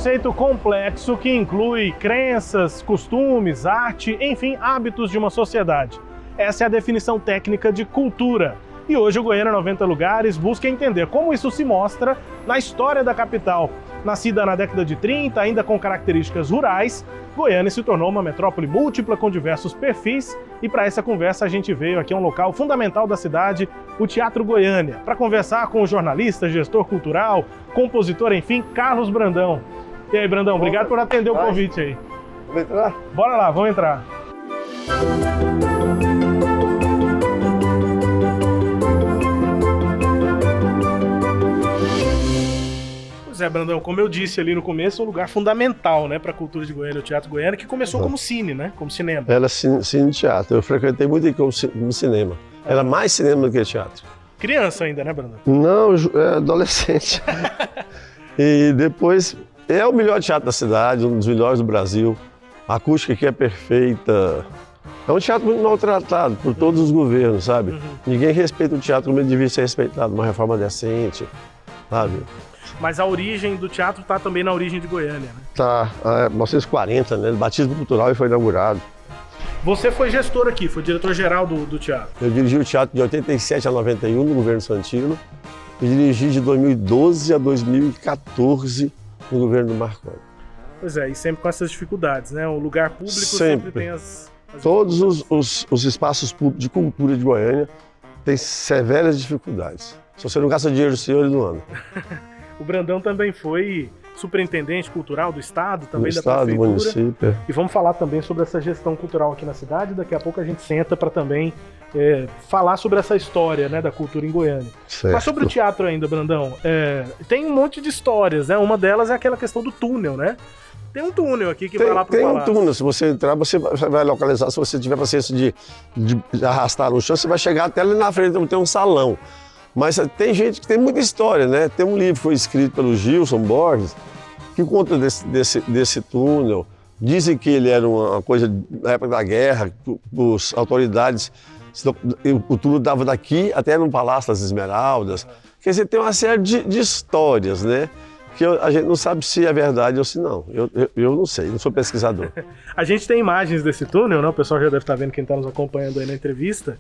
conceito complexo que inclui crenças, costumes, arte, enfim, hábitos de uma sociedade. Essa é a definição técnica de cultura. E hoje o Goiânia 90 Lugares busca entender como isso se mostra na história da capital. Nascida na década de 30, ainda com características rurais, Goiânia se tornou uma metrópole múltipla com diversos perfis e para essa conversa a gente veio aqui a um local fundamental da cidade, o Teatro Goiânia, para conversar com o jornalista, gestor cultural, compositor, enfim, Carlos Brandão. E aí, Brandão, obrigado por atender o convite aí. Vamos entrar? Bora lá, vamos entrar. Pois é, Brandão, como eu disse ali no começo, é um lugar fundamental, né, para a cultura de Goiânia, o Teatro Goiânia, que começou como cine, né, como cinema. Era cine e teatro. Eu frequentei muito aqui como cinema. Era mais cinema do que teatro. Criança ainda, né, Brandão? Não, adolescente. E depois, é o melhor teatro da cidade, um dos melhores do Brasil. A acústica aqui é perfeita. É um teatro muito maltratado por todos os governos, sabe? Ninguém respeita o teatro como ele devia ser respeitado, uma reforma decente, sabe? Mas a origem do teatro está também na origem de Goiânia, né? Tá, 1940, né? O batismo cultural foi inaugurado. Você foi gestor aqui, foi diretor-geral do teatro. Eu dirigi o teatro de 87 a 91 no governo Santino e dirigi de 2012 a 2014 no governo do Marconi. Pois é, e sempre com essas dificuldades, né? O lugar público sempre tem as Todos os espaços públicos de cultura de Goiânia têm severas dificuldades. Se você não gasta dinheiro do senhor, ele não anda. O Brandão também foi superintendente cultural do Estado, também da Estado, Prefeitura. município. E vamos falar também sobre essa gestão cultural aqui na cidade. Daqui a pouco a gente senta para também falar sobre essa história, né, da cultura em Goiânia. Certo. Mas sobre o teatro ainda, Brandão, tem um monte de histórias, né? Uma delas é aquela questão do túnel, né? Tem um túnel aqui que vai lá pro Palácio. Tem um túnel, se você entrar, você vai localizar. Se você tiver paciência de arrastar no chão, você vai chegar até ali na frente, tem um salão. Mas tem gente que tem muita história, né? Tem um livro que foi escrito pelo Gilson Borges, que conta desse túnel. Dizem que ele era uma coisa na época da guerra, as autoridades, o túnel dava daqui até no Palácio das Esmeraldas. Quer dizer, tem uma série de histórias, né? Que a gente não sabe se é verdade ou se não. Eu não sei, não sou pesquisador. A gente tem imagens desse túnel, né? O pessoal já deve estar vendo quem está nos acompanhando aí na entrevista.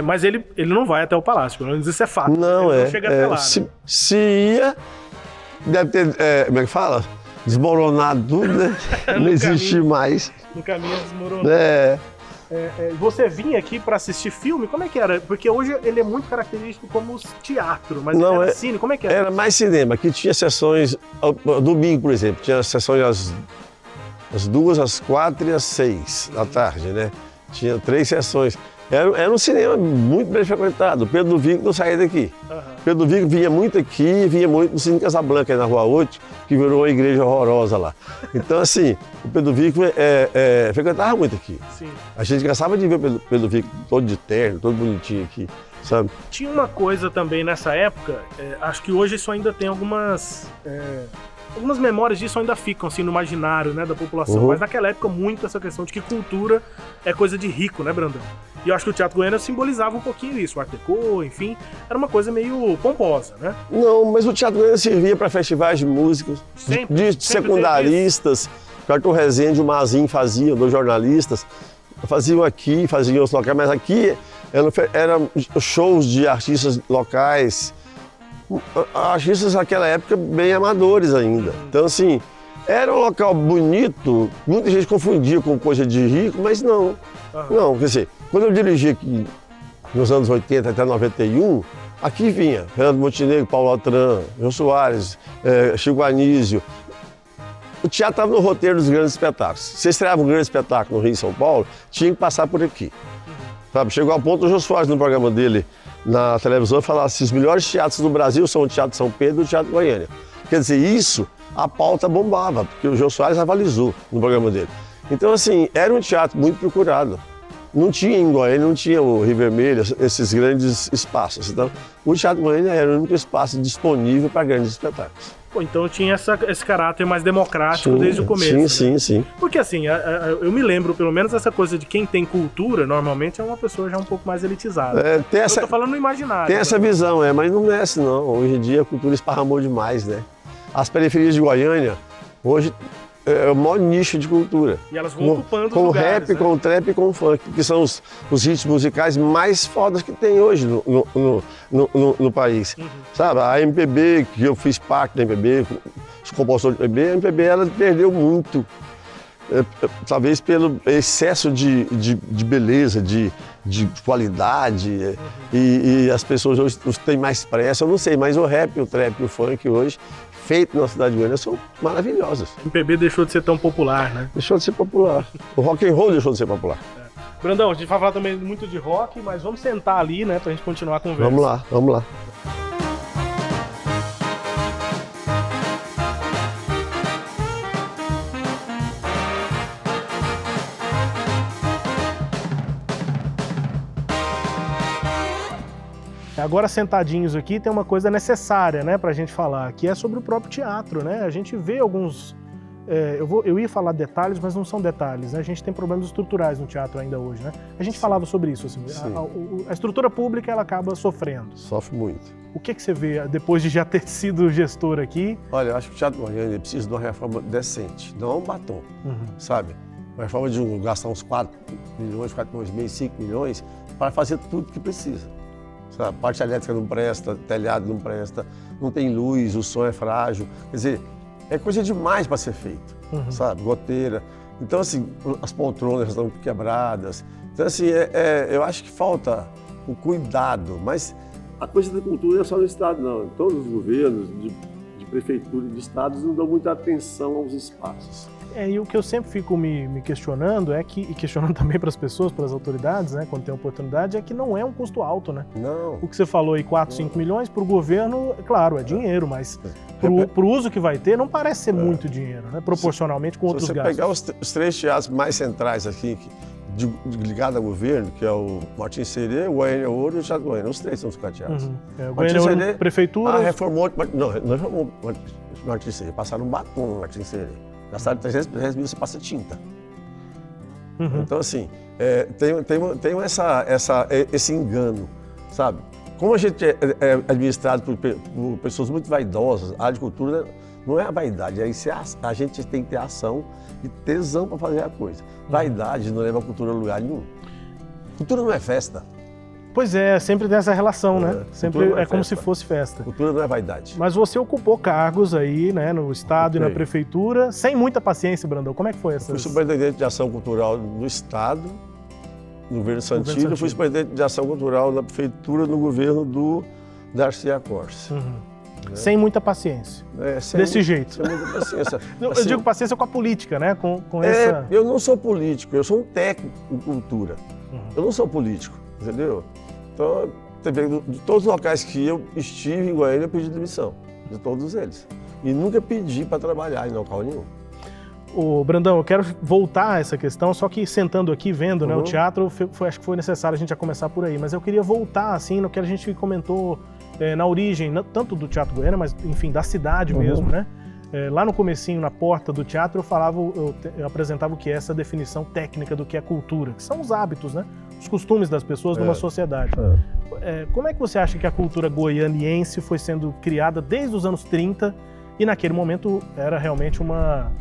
Mas ele não vai até o palácio, pelo menos isso é fato. Não, ele não chega até lá. Se ia, deve ter, como é que fala? Desmoronado tudo, né? Não existe mais. No caminho desmoronou. Você vinha aqui para assistir filme? Como é que era? Porque hoje ele é muito característico como teatro, mas não, era cine, como é que era? Era mais cinema, aqui tinha sessões, domingo, por exemplo, tinha sessões às 2, às 4 e às 6 da tarde, né? Tinha 3 sessões. Era um cinema muito bem frequentado. O Pedro Vico não saía daqui. Pedro Vico vinha muito aqui, vinha muito no Cine Casablanca, aí na Rua 8, que virou uma igreja horrorosa lá. Então, assim, o Pedro Vico frequentava muito aqui. Sim. A gente gostava de ver o Pedro Vico todo de terno, todo bonitinho aqui, sabe? Tinha uma coisa também nessa época, acho que hoje isso ainda tem algumas memórias disso ainda ficam assim no imaginário, né, da população, mas naquela época muito essa questão de que cultura é coisa de rico, né, Brandão? E eu acho que o Teatro Goiânia simbolizava um pouquinho isso, o Art Deco, enfim, era uma coisa meio pomposa, né? Não, mas o Teatro Goiânia servia para festivais de músicos, de secundaristas, que o Arthur Rezende e o Mazinho faziam, 2 jornalistas, faziam aqui, faziam em outros locais, mas aqui eram shows de artistas locais, artistas naquela época bem amadores ainda. Então, assim, era um local bonito, muita gente confundia com coisa de rico, mas não. Não, quer dizer, quando eu dirigi aqui nos anos 80 até 91, aqui vinha Fernando Montenegro, Paulo Altran, Jô Soares, Chico Anísio. O teatro estava no roteiro dos grandes espetáculos. Se estreava um grande espetáculo no Rio e São Paulo, tinha que passar por aqui. Sabe? Chegou ao ponto do Jô Soares, no programa dele, na televisão, falar assim, os melhores teatros do Brasil são o Teatro São Pedro e o Teatro Goiânia. Quer dizer, isso, a pauta bombava, porque o Jô Soares avalizou no programa dele. Então, assim, era um teatro muito procurado. Não tinha em Goiânia, não tinha o Rio Vermelho, esses grandes espaços. Então, o Teatro Goiânia era o único espaço disponível para grandes espetáculos. Pô, então tinha esse caráter mais democrático desde o começo. Sim. Porque assim, eu me lembro, pelo menos, essa coisa de quem tem cultura, normalmente é uma pessoa já um pouco mais elitizada. Eu tô falando no imaginário. Tem essa visão, mas não é assim não. Hoje em dia a cultura esparramou demais, né? As periferias de Goiânia, Hoje é o maior nicho de cultura. E elas vão ocupando os lugares, lugares, com o rap, né? com o trap e com o funk, que são os ritmos musicais mais fodas que tem hoje no país. Sabe, a MPB, que eu fiz parte da MPB, os compositores de MPB, a MPB ela perdeu muito. Talvez pelo excesso de beleza, de qualidade, e as pessoas hoje têm mais pressa, eu não sei, mas o rap, o trap e o funk hoje, feito na cidade de Goiânia, são maravilhosos. O MPB deixou de ser tão popular, né? Deixou de ser popular. O rock and roll deixou de ser popular. Brandão, a gente vai falar também muito de rock, mas vamos sentar ali, né, pra gente continuar a conversa. Vamos lá, vamos lá. Agora, sentadinhos aqui, tem uma coisa necessária, né, pra gente falar, que é sobre o próprio teatro, né? A gente vê alguns... eu ia falar detalhes, mas não são detalhes, né? A gente tem problemas estruturais no teatro ainda hoje, né? A gente falava sobre isso, assim, a estrutura pública, ela acaba sofrendo. Sofre muito. O que você vê, depois de já ter sido gestor aqui? Olha, eu acho que o Teatro Goiânia precisa de uma reforma decente, não um batom, sabe? Uma reforma de gastar uns 4 milhões, 4 milhões e meio, 5 milhões, para fazer tudo que precisa. Sabe? Parte elétrica não presta, telhado não presta, não tem luz, o som é frágil. Quer dizer, é coisa demais para ser feito, sabe? Goteira. Então, assim, as poltronas estão quebradas. Então, assim, eu acho que falta o cuidado. Mas a coisa da cultura não é só no Estado, não. Todos os governos, de prefeitura e de estados, não dão muita atenção aos espaços. E o que eu sempre fico me questionando é que, e questionando também para as pessoas, para as autoridades, né, quando tem oportunidade, é que não é um custo alto, né? Não. O que você falou aí, 4, 5 milhões, para o governo, claro, é dinheiro, mas para o uso que vai ter, não parece ser muito dinheiro, né? Proporcionalmente com outros gastos. Se você pegar os 3 teatros mais centrais aqui, ligados ao governo, que é o Martins Serê, o Goiânia Ouro e o Teatro Goiânia, os 3 são os teatros. O Goiânia Ouro, prefeitura... reformou, não reformou o Martins Serê, passaram um batom no Martins Serê. Gastaram 300 mil, você passa tinta. Então, assim, tem esse engano, sabe? Como a gente é administrado por pessoas muito vaidosas, a área de cultura não é a vaidade, a gente tem que ter ação e tesão para fazer a coisa. Vaidade não leva a cultura a lugar nenhum. Cultura não é festa. Pois é, sempre tem essa relação, né? Sempre é como se fosse festa. Cultura não é vaidade. Mas você ocupou cargos aí, né, no Estado e na Prefeitura, sem muita paciência, Brandão. Como é que foi essa? Fui superintendente de ação cultural no Estado, no governo Santino, fui superintendente de ação cultural na Prefeitura, no governo do Darcy Acorce. Sem muita paciência. Desse jeito. Sem muita paciência. Eu digo paciência com a política, né? Com essa... Eu não sou político, eu sou um técnico em cultura. Eu não sou político, entendeu? Então, de todos os locais que eu estive em Goiânia, eu pedi demissão, de todos eles. E nunca pedi para trabalhar em local nenhum. Ô, Brandão, eu quero voltar a essa questão, só que sentando aqui, vendo né, o teatro, acho que foi necessário a gente já começar por aí. Mas eu queria voltar, assim, no que a gente comentou na origem, tanto do Teatro Goiânia, mas, enfim, da cidade mesmo, né? Lá no comecinho, na porta do teatro, eu apresentava o que é essa definição técnica do que é cultura, que são os hábitos, né? Os costumes das pessoas numa sociedade. Como é que você acha que a cultura goianiense foi sendo criada desde os anos 30 e naquele momento era realmente uma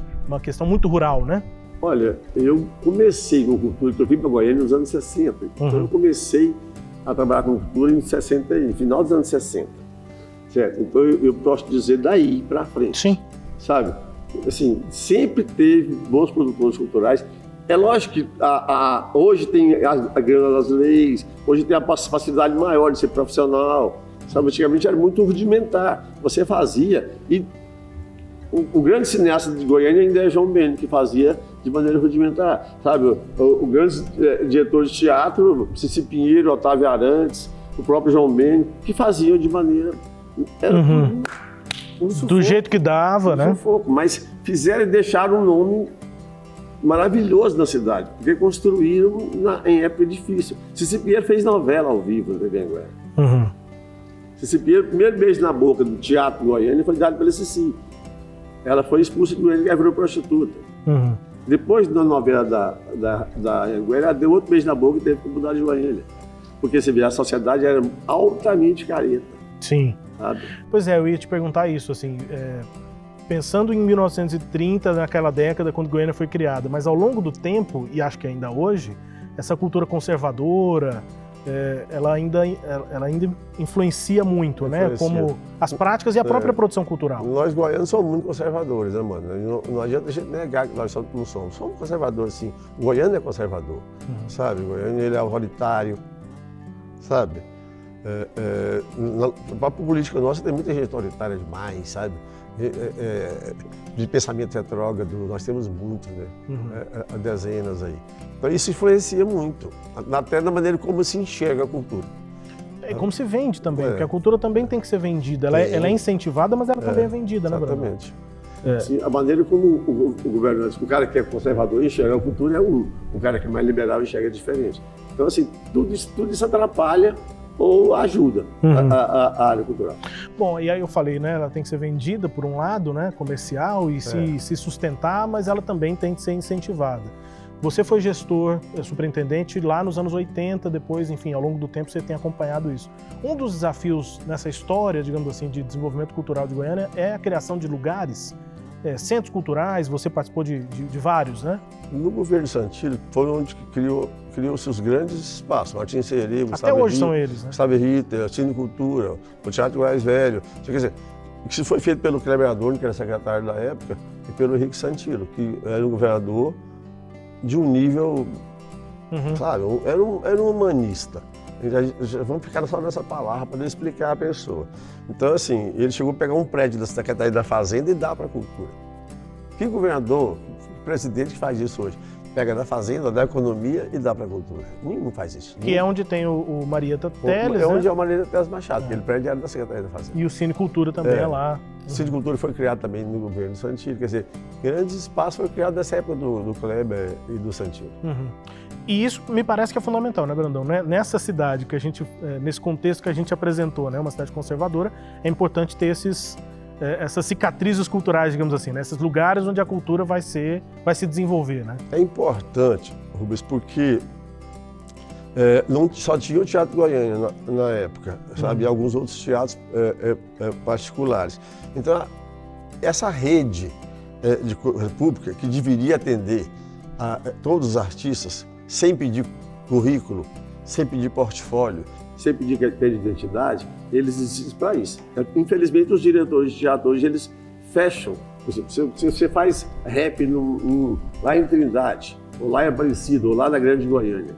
questão muito rural, né? Olha, eu comecei com cultura, eu vim para Goiânia nos anos 60. Então eu comecei a trabalhar com cultura no final dos anos 60. Certo? Então eu posso dizer daí para frente. Sim. Sabe? Assim, sempre teve bons produtores culturais. É lógico que hoje tem a grana das leis, hoje tem a facilidade maior de ser profissional. Sabe? Antigamente era muito rudimentar. Você fazia e o grande cineasta de Goiânia ainda é João Beni, que fazia de maneira rudimentar. Sabe? O grande diretor de teatro, Cici Pinheiro, Otávio Arantes, o próprio João Beni, que faziam de maneira... Do jeito que dava, né? Mas fizeram e deixaram um nome maravilhoso na cidade, porque construíram em época difícil. Cici Pinheiro fez novela ao vivo na TV Anguera. Cici Pinheiro, o primeiro beijo na boca do Teatro Goiânia foi dado pela Cici. Ela foi expulsa de Goiânia e virou prostituta. Depois da novela da Anguera, ela deu outro beijo na boca e teve que mudar de Goiânia. Porque você vê, a sociedade era altamente careta. Sim. Sabe? Pois é, eu ia te perguntar isso, assim, pensando em 1930, naquela década, quando Goiânia foi criada, mas ao longo do tempo, e acho que ainda hoje, essa cultura conservadora, ela ainda influencia muito, né? Como as práticas e a própria produção cultural. Nós goianos somos muito conservadores, né, mano? Não adianta a gente negar que nós não somos. Somos conservadores, sim. O goiano é conservador, sabe? O goiano, ele é autoritário, sabe? Na própria política nossa tem muita gente autoritária demais, sabe? De pensamento retrógrado, nós temos muito, né? Dezenas aí. Então isso influencia muito, até na maneira como se enxerga a cultura. É como se vende também, porque a cultura também tem que ser vendida. Ela é incentivada, mas ela também é vendida, né, Bruno? Exatamente. Sim, a maneira como o governante, o cara que é conservador enxerga a cultura é um, o cara que é mais liberal enxerga diferente. Então, assim, tudo isso atrapalha ou ajuda a área cultural. Bom, e aí eu falei, né, ela tem que ser vendida por um lado, né, comercial e se sustentar, mas ela também tem que ser incentivada. Você foi gestor, superintendente lá nos anos 80, depois, enfim, ao longo do tempo você tem acompanhado isso. Um dos desafios nessa história, digamos assim, de desenvolvimento cultural de Goiânia é a criação de lugares, centros culturais, você participou de vários, né? No governo Santillo foi onde criou-se os grandes espaços, Martins Serê, Até hoje são eles, né? Gustavo Ritter, Cinecultura, o Teatro Goiás Velho. Quer dizer, isso foi feito pelo Kleber Adorno, que era secretário da época, e pelo Henrique Santillo, que era um governador de um nível, sabe, era um humanista. Vamos ficar só nessa palavra para explicar a pessoa. Então, assim, ele chegou a pegar um prédio da Secretaria da Fazenda e dá para a cultura. Que governador, que presidente que faz isso hoje? Pega da Fazenda, da Economia e dá para a cultura. Nenhum faz isso. Que é onde tem o Marieta Teles, É onde é o Marieta Teles Machado, aquele prédio era da Secretaria da Fazenda. E o Cinecultura também é lá. O Cinecultura foi criado também no governo Santillo, quer dizer, grandes espaços foram criados nessa época do Kleber e do Santillo. E isso me parece que é fundamental, né, Brandão? Nessa cidade que a gente, nesse contexto que a gente apresentou, né, uma cidade conservadora, é importante ter essas cicatrizes culturais, digamos assim, né? Esses lugares onde a cultura vai se desenvolver, né? É importante, Rubens, porque não só tinha o Teatro Goiânia na época, sabe? E alguns outros teatros particulares. Então, essa rede de pública que deveria atender a todos os artistas, sem pedir currículo, sem pedir portfólio, sem pedir critério de identidade, eles existem para isso. Infelizmente, os diretores de teatro hoje, eles fecham. Se você faz rap lá em Trindade, ou lá em Aparecida, ou lá na Grande Goiânia,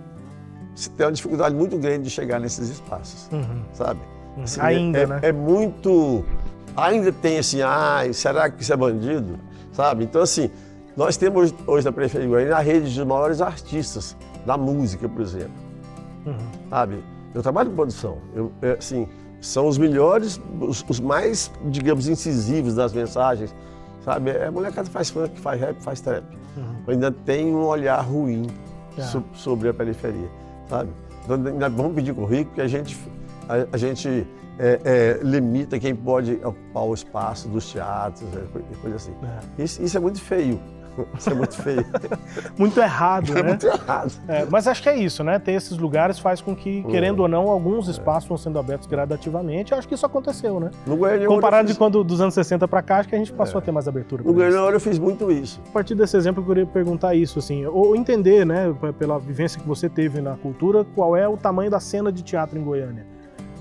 você tem uma dificuldade muito grande de chegar nesses espaços, sabe? Assim, ainda, né? É muito... Ainda tem assim, será que isso é bandido? Sabe? Então, assim, nós temos hoje na Periferia de Goiânia a rede de maiores artistas da música, por exemplo. Sabe? Eu trabalho em produção. Assim, são os melhores, os mais, digamos, incisivos das mensagens. Sabe? A molecada faz funk, faz rap, faz trap. Ainda tem um olhar ruim sobre a periferia. Sabe? Então, ainda vamos pedir currículo, porque a gente limita quem pode ocupar o espaço dos teatros, coisa assim. Isso é muito feio. Isso é muito feio. Muito errado, né? É muito errado. Mas acho que é isso, né? Ter esses lugares faz com que, querendo ou não, alguns espaços vão sendo abertos gradativamente. Acho que isso aconteceu, né? No Goiânia, comparado de quando dos anos 60 para cá, acho que a gente passou a ter mais abertura. No Goiânia eu fiz muito isso. A partir desse exemplo, eu queria perguntar isso, assim, ou entender, né, pela vivência que você teve na cultura, qual é o tamanho da cena de teatro em Goiânia?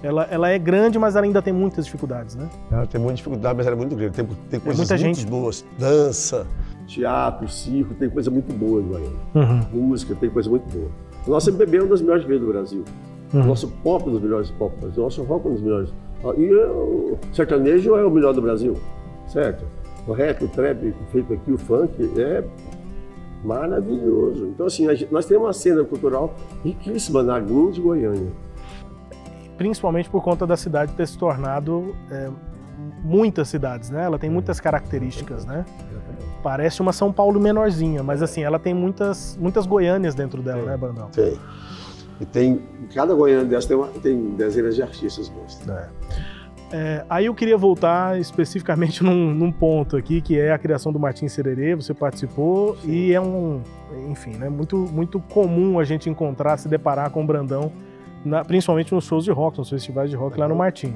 Ela é grande, mas ela ainda tem muitas dificuldades, né? Ela tem muita dificuldade, mas ela é muito grande. Tem coisas muita muito gente boas. Dança, teatro, circo, tem coisa muito boa em Goiânia. Música, tem coisa muito boa. O nosso MPB é um dos melhores do Brasil. O nosso pop é um dos melhores pop. O nosso rock é um dos melhores. E o sertanejo é o melhor do Brasil, certo? O rap, o trap feito aqui, o funk, é maravilhoso. Então, assim, nós temos uma cena cultural riquíssima na grande Goiânia. Principalmente por conta da cidade ter se tornado muitas cidades, né? Ela tem muitas características, né? Parece uma São Paulo menorzinha, mas assim, ela tem muitas Goiânias dentro dela, né, Brandão? Tem. E cada Goiânia dessa tem dezenas de artistas bons. Aí eu queria voltar especificamente num ponto aqui, que é a criação do Martins Sererê. Você participou. Sim. E enfim, né, muito comum a gente se deparar com o Brandão, principalmente nos shows de rock, nos festivais de rock lá no Martim.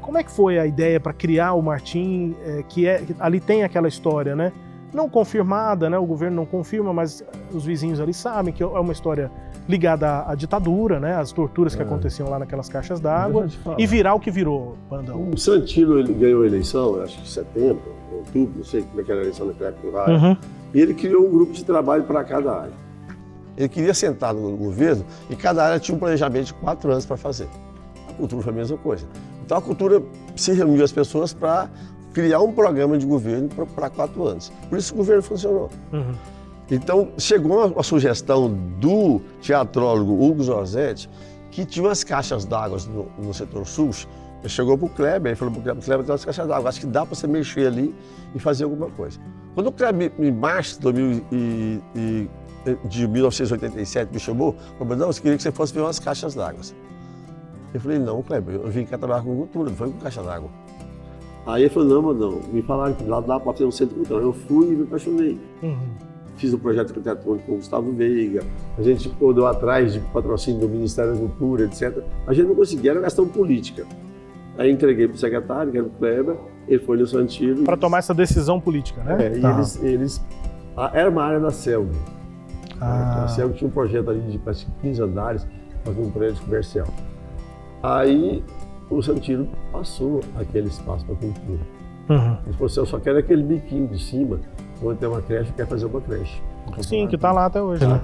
como é que foi a ideia para criar o Martim, que ali tem aquela história, né? Não confirmada, né? O governo não confirma, mas os vizinhos ali sabem que é uma história ligada à ditadura, né? As torturas que aconteciam lá naquelas caixas d'água, e virar o que virou, Brandão. O Santino, ele ganhou a eleição, acho que em setembro, outubro, não sei como é que era a eleição naquela época, e ele criou um grupo de trabalho para cada área. Ele queria sentar no governo e cada área tinha um planejamento de 4 anos para fazer. A cultura foi a mesma coisa. Então a cultura se reuniu as pessoas para criar um programa de governo para 4 anos. Por isso o governo funcionou. Então chegou a sugestão do teatrólogo Hugo Zorzetti, que tinha umas caixas d'água no setor sul. Ele chegou para o Kleber e falou para o Kleber, tem umas caixas d'água, acho que dá para você mexer ali e fazer alguma coisa. Quando o Kleber, em março de 1987, me chamou, falou, não, eu queria que você fosse ver umas caixas d'água. Eu falei, não, Kleber, eu vim cá trabalhar com cultura, não foi com caixa d'água. Aí ele falou, não, me falaram que lá dá para fazer um centro cultural. Eu fui e me apaixonei. Fiz um projeto arquitetônico com o Gustavo Veiga, a gente correu atrás de patrocínio do Ministério da Cultura, etc. A gente não conseguia, era questão política. Aí entreguei para o secretário, que era o Kleber, ele foi no Santino. Para tomar essa decisão política, né? Era uma área da CELG. A CELG tinha um projeto ali de quase 15 andares, fazendo um prédio comercial. Aí o Santino passou aquele espaço para a cultura. Ele falou assim, eu só quero aquele biquinho de cima, onde tem uma creche, quer fazer uma creche. Sim, que está lá até hoje, né?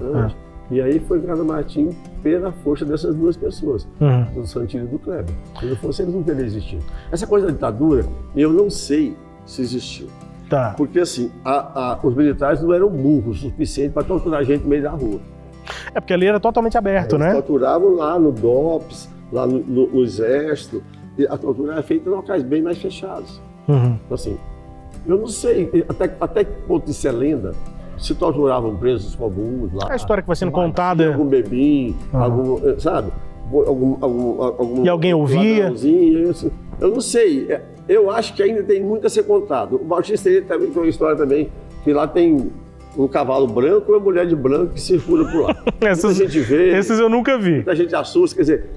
E aí foi criado o Martim pela força dessas duas pessoas, do Santino e do Kleber. Se não fosse, eles não teriam existido. Essa coisa da ditadura, eu não sei se existiu. Porque assim, os militares não eram burros o suficiente para torturar a gente no meio da rua. É porque ali era totalmente aberto, né? Eles torturavam lá no DOPS, lá no Exército, e a tortura era feita em locais bem mais fechados. Então assim, eu não sei até que ponto isso é lenda. Se torturavam presos comuns lá. A história que vai sendo contada. Algum bebinho, algum, sabe? Algum e alguém ouvia? Eu não sei. Eu acho que ainda tem muito a ser contado. O Martim também foi uma história também, que lá tem um cavalo branco e uma mulher de branco que circula por lá. Muita gente vê. Esses eu nunca vi. Muita gente assusta. Quer dizer,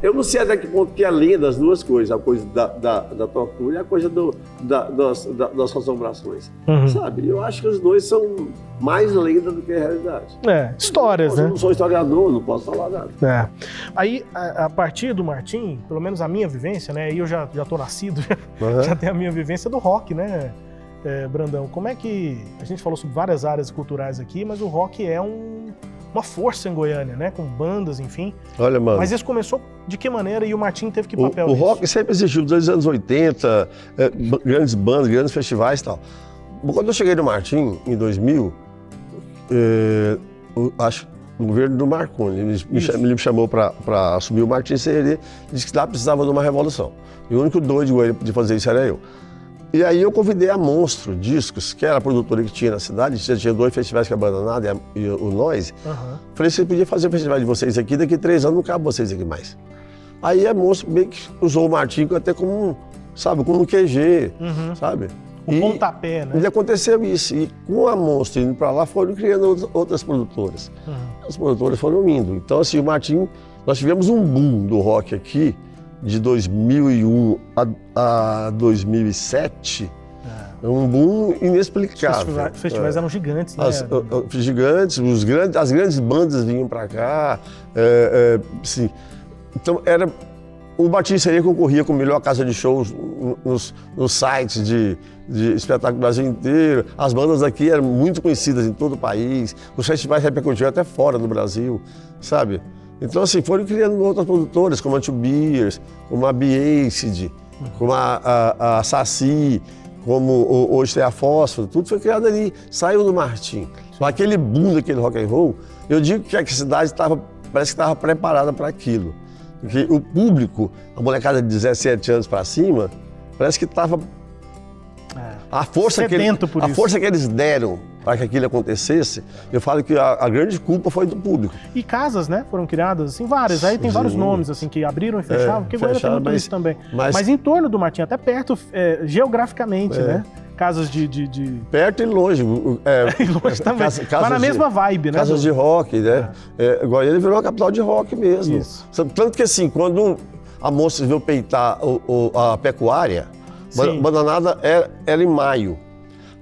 eu não sei até que ponto que é lenda as duas coisas, a coisa da tortura e a coisa das assombrações, sabe? Eu acho que os dois são mais lenda do que a realidade. Histórias, né? Eu não sou historiador, não posso falar nada. Aí, a partir do Martim, pelo menos a minha vivência, né? E eu já tô nascido, já tenho a minha vivência do rock, né, Brandão? Como é que... A gente falou sobre várias áreas culturais aqui, mas o rock é uma força em Goiânia, né? Com bandas, enfim. Olha, mano. Mas isso começou de que maneira e o Martim teve que papel nisso? O rock sempre existiu desde os anos 80, grandes bandas, grandes festivais e tal. Quando eu cheguei no Martim, em 2000, acho que o governo do Marconi, ele me chamou para assumir o Martim CRD, disse que lá precisava de uma revolução. E o único doido de fazer isso era eu. E aí eu convidei a Monstro Discos, que era a produtora que tinha na cidade, já tinha 2 festivais que abandonaram e o Noise. Falei, você podia fazer o festival de vocês aqui, daqui 3 anos não cabe vocês aqui mais. Aí a Monstro meio que usou o Martim até como um QG, sabe? O pontapé, né? E aconteceu isso. E com a Monstro indo para lá, foram criando outras produtoras. As produtoras foram indo. Então, assim, o Martim, nós tivemos um boom do rock aqui, de 2001 a 2007, um boom inexplicável. Os festivais eram gigantes, né? Gigantes, as grandes bandas vinham para cá. Assim, então, o Martim CRD concorria com a melhor casa de shows nos sites de espetáculo do Brasil inteiro. As bandas aqui eram muito conhecidas em todo o país. Os festivais repercutiam até fora do Brasil, sabe? Então, assim, foram criando outras produtoras, como a Two Beers, como a Be-Acid, como a Saci, como hoje tem a Fósforo, tudo foi criado ali, saiu do Martim. Aquele boom daquele rock and roll, eu digo que a cidade parece que estava preparada para aquilo. Porque o público, a molecada de 17 anos para cima, parece que estava... A força que eles deram para que aquilo acontecesse, eu falo que a grande culpa foi do público. E casas, né, foram criadas, assim, várias. Aí tem vários nomes, assim, que abriram e fechavam, porque Goiânia tem muito isso também. Mas em torno do Martim, até perto, geograficamente, né? Casas de... Perto e longe. E longe também, mas na mesma vibe, né? Casas de rock, né? Goiânia virou a capital de rock mesmo. Isso. Tanto que, assim, quando a moça veio peitar a pecuária, Sim. Bananada era em maio.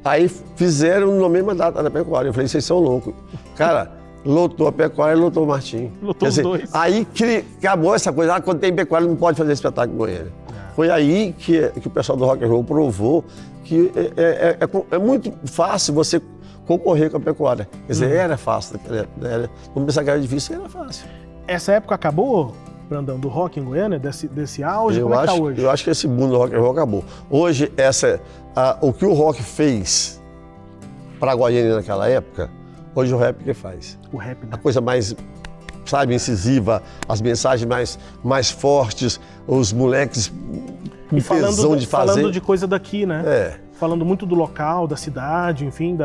Aí fizeram na mesma data da pecuária. Eu falei, vocês são loucos. Cara, lotou a pecuária e lotou o Martim. Lotou os dois. Aí que acabou essa coisa, quando tem pecuária não pode fazer espetáculo em Goiânia. Foi aí que o pessoal do rock and roll provou que é muito fácil você concorrer com a pecuária. Quer dizer, era fácil. Vamos pensar que era difícil, era fácil. Essa época acabou, Brandão, do rock em Goiânia, desse auge? Como é que tá hoje? Eu acho que esse mundo do rock and roll acabou. Hoje, o que o rock fez para Goiânia naquela época, hoje o rap que faz. O rap, né? A coisa mais, sabe, incisiva, as mensagens mais fortes, os moleques com tesão de fazer. Falando de coisa daqui, né? Falando muito do local, da cidade, enfim,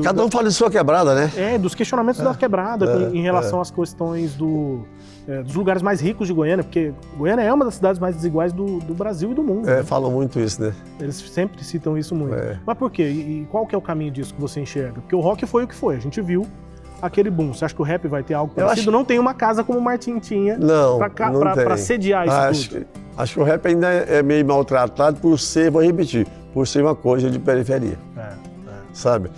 Cada um fala de sua quebrada, né? Dos questionamentos da quebrada em relação às questões dos lugares mais ricos de Goiânia, porque Goiânia é uma das cidades mais desiguais do Brasil e do mundo. Né? Falam muito isso, né? Eles sempre citam isso muito. Mas por quê? E qual que é o caminho disso que você enxerga? Porque o rock foi o que foi, a gente viu aquele boom. Você acha que o rap vai ter algo parecido? Não tem uma casa como o Martim tinha para sediar isso tudo. Acho que o rap ainda é meio maltratado por ser, vou repetir, por ser uma coisa de periferia. Sabe?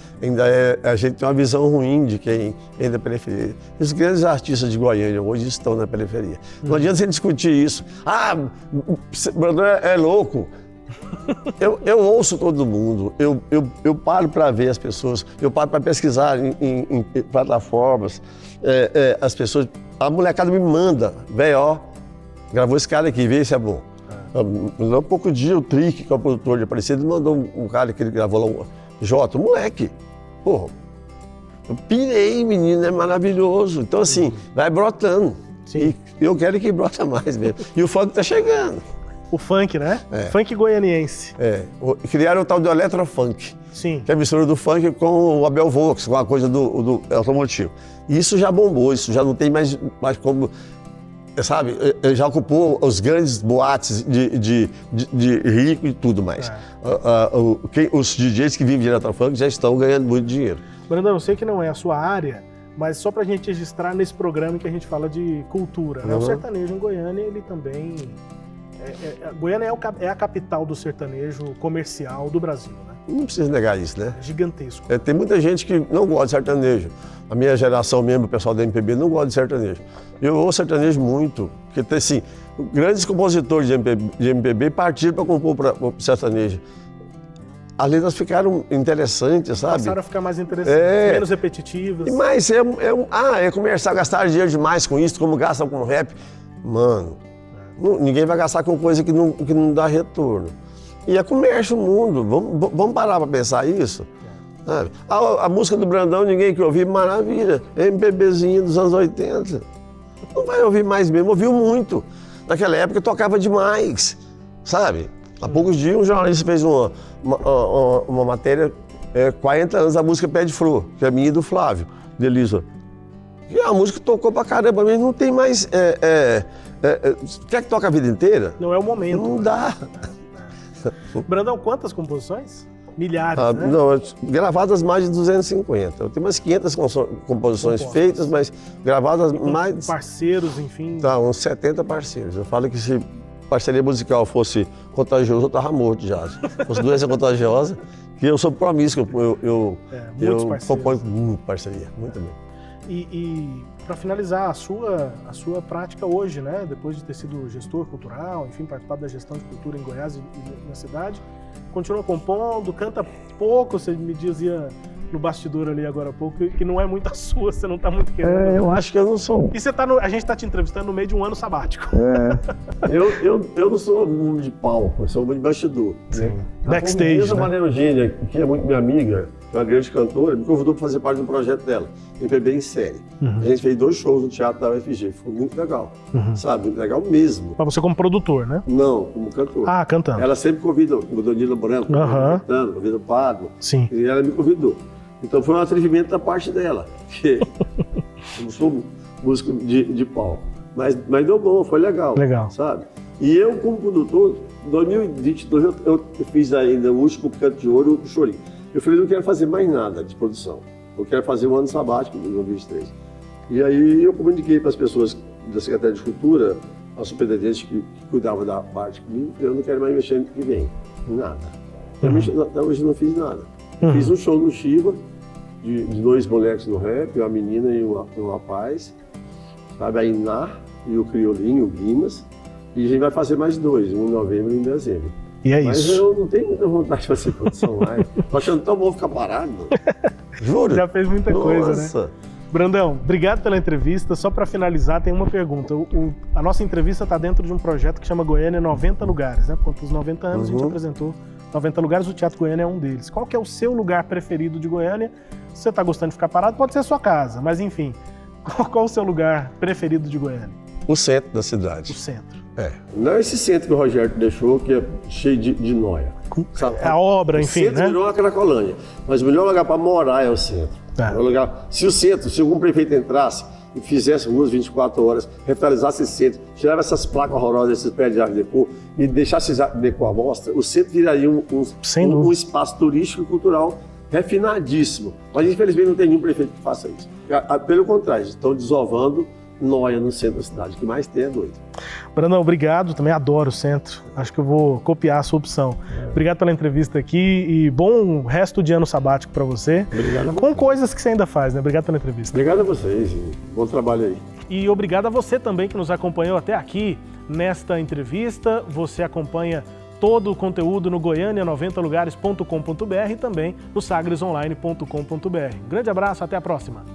A gente tem uma visão ruim de quem é da periferia. Os grandes artistas de Goiânia hoje estão na periferia. Não adianta você discutir isso. O Brandão é louco. Eu ouço todo mundo, eu paro para ver as pessoas, eu paro para pesquisar em plataformas, as pessoas, a molecada me manda, velho, ó, gravou esse cara aqui, vê se é bom. Há pouco dia o Trick, que é o produtor de Aparecida, mandou um cara que ele gravou lá, Jota, moleque, porra, eu pirei, menino, é maravilhoso. Então assim, vai brotando. Sim. E eu quero que brota mais mesmo. E o funk tá chegando. O funk, né? Funk goianiense. Criaram o tal do electrofunk. Sim. Que é a mistura do funk com o Abel Vox, com a coisa do automotivo. E isso já bombou, isso já não tem mais como... Sabe, já ocupou os grandes boates de rico e tudo mais. Os DJs que vivem de eletrofunk já estão ganhando muito dinheiro. Brandão, eu sei que não é a sua área, mas só pra gente registrar nesse programa que a gente fala de cultura, né? O sertanejo em Goiânia, ele também... Goiânia é a capital do sertanejo comercial do Brasil, né? Não precisa negar isso, né? É gigantesco. Tem muita gente que não gosta de sertanejo. A minha geração mesmo, o pessoal da MPB, não gosta de sertanejo. Eu ouço sertanejo muito, porque assim, grandes compositores de MPB partiram para compor para sertanejo. As letras ficaram interessantes, sabe? Passaram a ficar mais interessantes, menos repetitivas. Mas é começar a gastar dinheiro demais com isso, como gastam com rap. Mano, ninguém vai gastar com coisa que não dá retorno. E é comércio o mundo, vamos parar para pensar isso. Sabe? A música do Brandão, ninguém que ouvir, maravilha, MPBzinha dos anos 80. Não vai ouvir mais mesmo, ouviu muito. Naquela época tocava demais, sabe? Há poucos dias um jornalista fez uma matéria, 40 anos da música Pé de Flor, que é minha e do Flávio, de Elisa. E a música tocou pra caramba, mas não tem mais... quer que toque a vida inteira? Não é o momento. Não dá. Brandão, quantas composições? Milhares, né? Não, gravadas mais de 250. Eu tenho umas 500 composições feitas, mas gravadas mais... Parceiros, enfim. Tá, uns 70 parceiros. Eu falo que se parceria musical fosse contagioso, eu tava morto já. Se fosse doença contagiosa, que eu sou promíscuo, eu componho muito parceria, muito bem. E para finalizar, a sua prática hoje, né? Depois de ter sido gestor cultural, enfim, participado da gestão de cultura em Goiás e na cidade, continua compondo, canta pouco, você me dizia no bastidor ali agora há pouco, que não é muito a sua, você não está muito querendo. Eu acho que eu não sou. E a gente está te entrevistando no meio de um ano sabático. Eu não sou um homem de palco, eu sou um homem de bastidor. Sim. Backstage, né? A Maria Eugênia, que é muito minha amiga, uma grande cantora, me convidou para fazer parte do projeto dela, MPB em série. A gente fez 2 shows no Teatro da UFG, foi muito legal, sabe? Muito legal mesmo. Mas você como produtor, né? Não, como cantor. Ah, cantando. Ela sempre convida o Danilo Branco, cantando, convida o Pablo. Sim. E ela me convidou. Então foi um atrevimento da parte dela, porque eu não sou músico de palco. Mas deu bom, foi legal. Legal. Sabe? E eu, como produtor, em 2022 eu fiz ainda o último Canto de Ouro, o Chorinho. Eu falei, não quero fazer mais nada de produção. Eu quero fazer um ano sabático em 2023. E aí eu comuniquei para as pessoas da Secretaria de Cultura a superintendente que cuidava da parte comigo, eu não quero mais mexer no que vem, em nada. Até hoje não fiz nada. Fiz um show no Chiva, de 2 moleques no rap, uma menina e um rapaz, sabe? A Iná e o Criolinho, o Guimas. E a gente vai fazer mais 2, um em novembro e um em dezembro. E é Mas isso. eu não tenho muita vontade de fazer produção lá. Tô achando tão bom ficar parado. Juro. Já fez muita coisa, né? Nossa. Brandão, obrigado pela entrevista. Só para finalizar, tem uma pergunta. A nossa entrevista está dentro de um projeto que chama Goiânia 90 Lugares, né? Por conta dos 90 anos, a gente apresentou 90 lugares, o Teatro Goiânia é um deles. Qual que é o seu lugar preferido de Goiânia? Se você está gostando de ficar parado, pode ser a sua casa, mas enfim, qual o seu lugar preferido de Goiânia? O centro da O cidade. centro. Não é esse centro que o Rogério deixou, que é cheio de nóia. Sabe? A obra, enfim, O centro né? virou uma Cracolândia, mas o melhor lugar para morar é o centro. Tá. O melhor lugar, se algum prefeito entrasse e fizesse ruas 24 horas, revitalizasse esse centro, tirava essas placas horrorosas, esses pés de arte deco e deixasse esses arte deco à mostra, o centro viraria um espaço turístico e cultural refinadíssimo. Mas infelizmente não tem nenhum prefeito que faça isso. Pelo contrário, estão desovando nóia no centro da cidade. O que mais tem é doido. Brandão, obrigado. Também adoro o centro. Acho que eu vou copiar a sua opção. Obrigado pela entrevista aqui e bom resto de ano sabático para você. Obrigado. Com coisas que você ainda faz, né? Obrigado pela entrevista. Obrigado a vocês e bom trabalho aí. E obrigado a você também que nos acompanhou até aqui nesta entrevista. Você acompanha todo o conteúdo no goiania90lugares.com.br e também no sagresonline.com.br. Grande abraço, até a próxima.